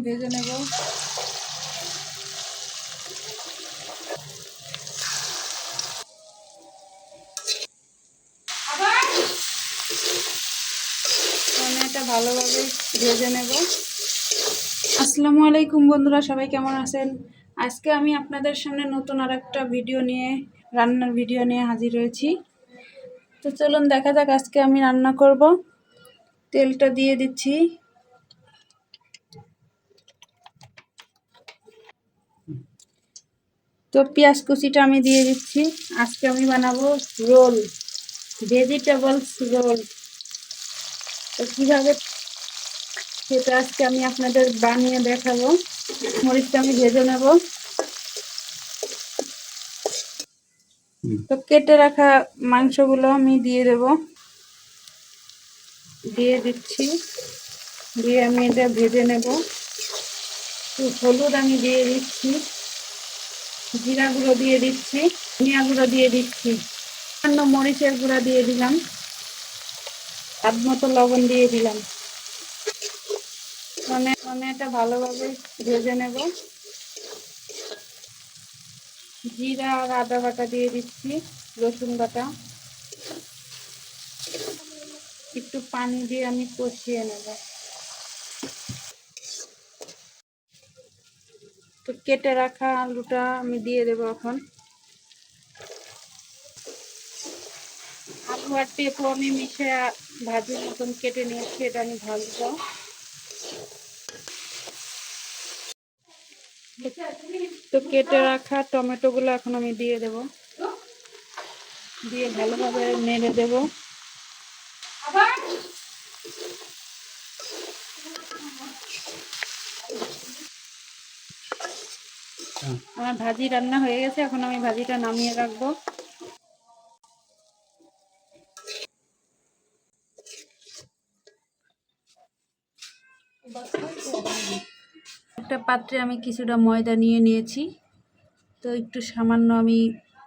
ভেজে নেব। আমি এটা ভালোভাবে ভেজে নেব। আসসালামু আলাইকুম বন্ধুরা, সবাই কেমন আছেন? আজকে আমি আপনাদের সামনে নতুন আরেকটা ভিডিও নিয়ে, রান্নার ভিডিও নিয়ে হাজির হয়েছি। তো চলুন দেখা যাক আজকে আমি রান্না করব। তেলটা দিয়ে দিচ্ছি। তো পেঁয়াজ কুচিটা আমি দিয়ে দিচ্ছি। আজকে আমি বানাবো রোল, ভেজিটেবলস রোল। তো কীভাবে সেটা আজকে আমি আপনাদের বানিয়ে দেখাবো। মরিচটা আমি ভেজে নেব। তো কেটে রাখা মাংসগুলো আমি দিয়ে দেব, দিয়ে দিচ্ছি। দিয়ে আমি এটা ভেজে নেব। হলুদ আমি দিয়ে দিচ্ছি, জিরা গুঁড়ো দিয়ে দিচ্ছি, ধনিয়া গুঁড়ো দিয়ে দিচ্ছি, সামান্য মরিচের গুঁড়া দিয়ে দিলাম, স্বাদ মতো লবণ দিয়ে দিলাম। আমি এটা ভালোভাবে ভেজে নেব। জিরা আর আদা বাটা দিয়ে দিচ্ছি, রসুন বাটা, একটু পানি দিয়ে আমি কষিয়ে নেব। তো কেটে রাখা আলুটা আমি দিয়ে দেবো এখন। আলু আর পেঁপো আমি মিশে ভাজির মতন কেটে নিয়েছি, এটা আমি ভাজবো। তো কেটে রাখা টমেটোগুলো এখন আমি দিয়ে দেব, দিয়ে ভালোভাবে নেড়ে দেব। আমার ভাজি রান্না হয়ে গেছে, এখন আমি ভাজিটা নামিয়ে রাখবো। একটা পাত্রে আমি কিছুটা ময়দা নিয়ে নিয়েছি। তো একটু সামান্য আমি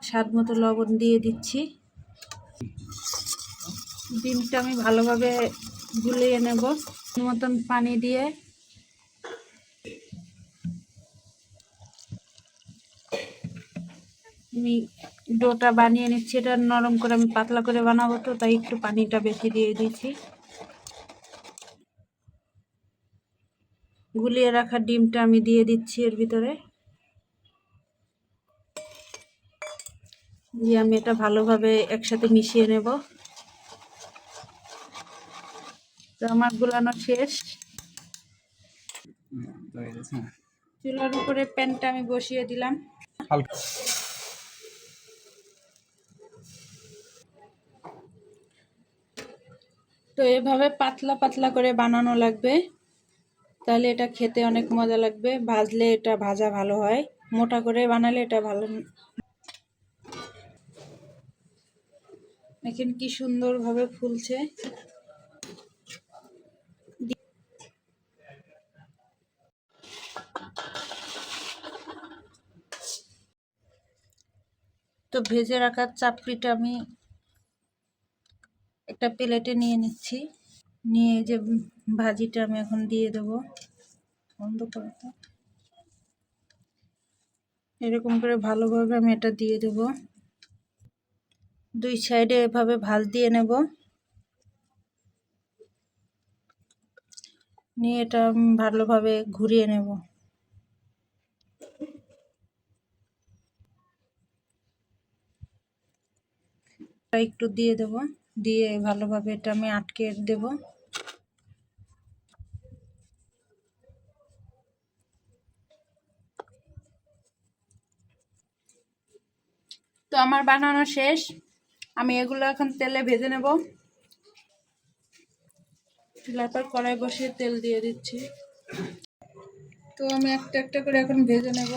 স্বাদ মতো লবণ দিয়ে দিচ্ছি। ডিমটা আমি ভালোভাবে গুলিয়ে নেব মতন পানি দিয়ে। আমি ডোটা বানিয়ে নিচ্ছি, এটা নরম করে আমি পাতলা করে বানাবো, তো তাই একটু পানিটা বেশি দিয়ে দিয়েছি। গুলিয়ে রাখা ডিমটা আমি দিয়ে দিচ্ছি এর ভিতরে, দিয়ে আমি এটা ভালোভাবে একসাথে মিশিয়ে নেব। তো আমার গুলানো শেষ। চুলার উপরে প্যানটা আমি বসিয়ে দিলাম। তো এভাবে পাতলা পাতলা করে বানানো লাগবে, তাহলে এটা খেতে অনেক মজা লাগবে। ভাজলে এটা ভাজা ভালো হয়, মোটা করে বানালে এটা ভালো। দেখেন কি সুন্দরভাবে ফুলছে। তো ভেজে রাখা চাপড়িটা আমি একটা প্লেটে নিয়ে নিচ্ছি, নিয়ে যে ভাজিটা আমি এখন দিয়ে দেবো। বন্ধ করে তো, এরকম করে ভালোভাবে আমি এটা দিয়ে দেব। দুই সাইডে এভাবে ভাঁজ দিয়ে নেব, নিয়ে এটা ভালোভাবে ঘুরিয়ে নেব। একটু দিয়ে দেব, দিয়ে ভালোভাবে এটা আমি আটকে দেব। তো আমার বানানো শেষ, আমি এগুলো এখন তেলে ভেজে নেব। চুলার পর কড়াই বসিয়ে তেল দিয়ে দিচ্ছি। তো আমি একটা একটা করে এখন ভেজে নেব।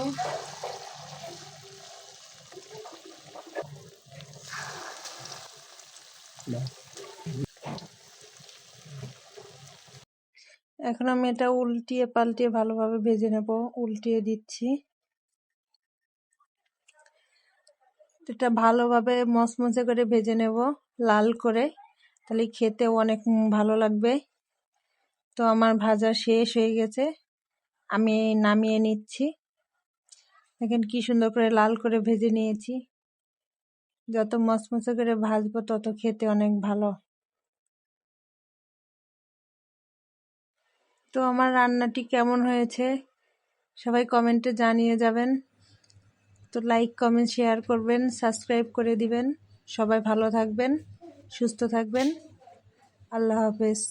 এখন আমি এটা উল্টিয়ে পাল্টিয়ে ভালোভাবে ভেজে নেব, উল্টিয়ে দিচ্ছি। এটা ভালোভাবে মচমচে করে ভেজে নেব, লাল করে, তাহলে খেতেও অনেক ভালো লাগবে। তো আমার ভাজা শেষ হয়ে গেছে, আমি নামিয়ে নিচ্ছি। দেখেন কি সুন্দর করে লাল করে ভেজে নিয়েছি। যত মচমচে করে ভাজবো তত খেতে অনেক ভালো। তো আমার রান্নাটি কেমন হয়েছে সবাই কমেন্টে জানিয়ে যাবেন। তো লাইক কমেন্ট শেয়ার করবেন, সাবস্ক্রাইব করে দিবেন। সবাই ভালো থাকবেন, সুস্থ থাকবেন। আল্লাহ হাফেজ।